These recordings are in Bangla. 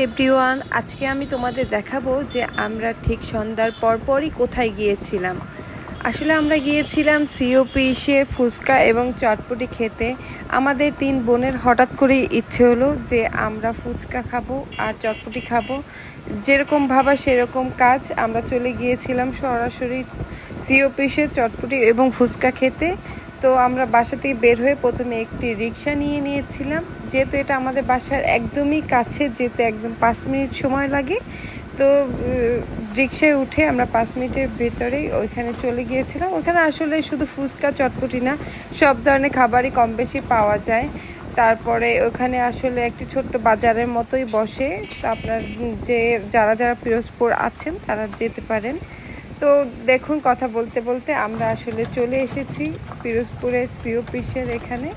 এভরিওয়ান, আজকে আমি তোমাদের দেখাবো যে আমরা ঠিক সন্ধ্যার পরপরই কোথায় গিয়েছিলাম। আসলে আমরা গিয়েছিলাম সিওপিসে ফুচকা এবং চটপটি খেতে। আমাদের 3 বোনের হঠাৎ করে ইচ্ছে হলো যে আমরা ফুচকা খাবো আর চটপটি খাবো। যেরকম ভাবা সেরকম কাজ, আমরা চলে গিয়েছিলাম সরাসরি সিওপিসে চটপটি এবং ফুচকা খেতে। তো আমরা বাসা থেকে বের হয়ে প্রথমে একটি রিক্সা নিয়েছিলাম, যেহেতু এটা আমাদের বাসার একদমই কাছে, যেতে একদম 5 মিনিট সময় লাগে। তো রিক্সায় উঠে আমরা 5 মিনিটের ভেতরেই ওইখানে চলে গিয়েছিলাম। ওইখানে আসলে শুধু ফুচকা চটপটি না, সব ধরনের খাবারই কম বেশি পাওয়া যায়। তারপরে ওখানে আসলে একটি ছোট্ট বাজারের মতোই বসে। তো আপনার যারা পিরোজপুর আছেন তারা যেতে পারেন। তো দেখুন, কথা বলতে বলতে আমরা আসলে চলে এসেছি পিরোজপুরের সিওপিসের এখানে।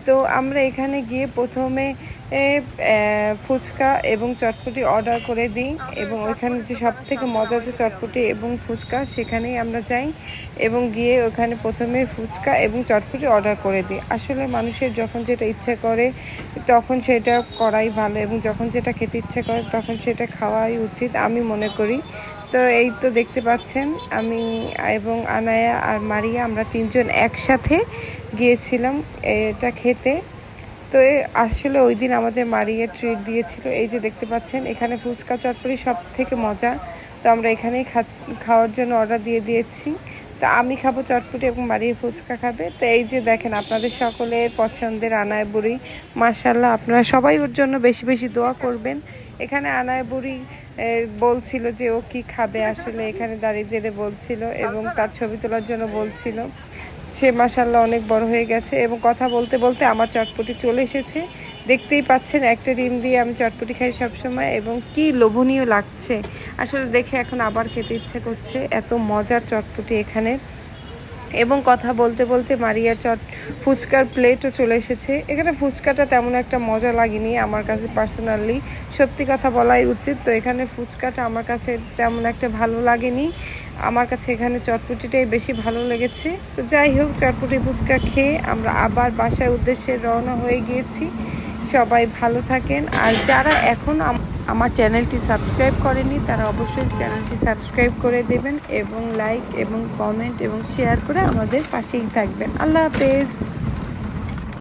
তো আমরা এখানে গিয়ে প্রথমে ফুচকা এবং চটপটি অর্ডার করে দিই, এবং ওইখানে যে সবথেকে মজার যে চটপটি এবং ফুচকা, সেখানেই আমরা যাই এবং গিয়ে ওখানে প্রথমে ফুচকা এবং চটপটি অর্ডার করে দিই। আসলে মানুষের যখন যেটা ইচ্ছা করে তখন সেটা করাই ভালো, এবং যখন যেটা খেতে ইচ্ছা করে তখন সেটা খাওয়াই উচিত আমি মনে করি। তো এই তো দেখতে পাচ্ছেন, আমি এবং আনায়া আর মারিয়া আমরা 3 জন একসাথে গিয়েছিলাম এটা খেতে। তো আসলে ওই দিন আমাদের মারিয়া ট্রিট দিয়েছিল। এই যে দেখতে পাচ্ছেন, এখানে ফুচকা চটপটি সব থেকে মজা। তো আমরা এখানেই খাওয়ার জন্য অর্ডার দিয়েছি। তো আমি খাবো চটপটি এবং মারিয়া ফুচকা খাবে। তো এই যে দেখেন, আপনাদের সকলের পছন্দের আনায় বুড়ি, মাশাআল্লাহ, আপনারা সবাই ওর জন্য বেশি বেশি দোয়া করবেন। এখানে আনায় বুড়ি বলছিল যে ও কি খাবে, আসলে এখানে দাঁড়িয়ে বলছিল এবং তার ছবি তোলার জন্য বলছিল। সে মাশাআল্লাহ অনেক বড় হয়ে গেছে, এবং কথা বলতে বলতে আমার চটপটি চলে এসেছে। দেখতেই পাচ্ছেন, একটা ডিম দিয়ে আমি চটপটি খাই সবসময়, এবং কি লোভনীয় লাগছে আসলে দেখে, এখন আবার খেতে ইচ্ছে করছে, এত মজার চটপটি এখানে। এবং কথা বলতে বলতে মারিয়ার ফুচকার প্লেটও চলে এসেছে। এখানে ফুচকাটা তেমন একটা মজা লাগেনি আমার কাছে পার্সোনালি, সত্যি কথা বলাই উচিত। তো এখানে ফুচকাটা আমার কাছে তেমন একটা ভালো লাগেনি, আমার কাছে এখানে চটপটিটাই বেশি ভালো লেগেছে। তো যাই হোক, চটপটি ফুচকা খেয়ে আমরা আবার বাসার উদ্দেশ্যে রওনা হয়ে গিয়েছি। সবাই ভালো থাকেন, আর যারা এখন আমার চ্যানেলটি সাবস্ক্রাইব করেনি তারা অবশ্যই চ্যানেলটি সাবস্ক্রাইব করে দেবেন, এবং লাইক এবং কমেন্ট এবং শেয়ার করে আমাদের পাশেই থাকবেন। আল্লাহ হাফেজ।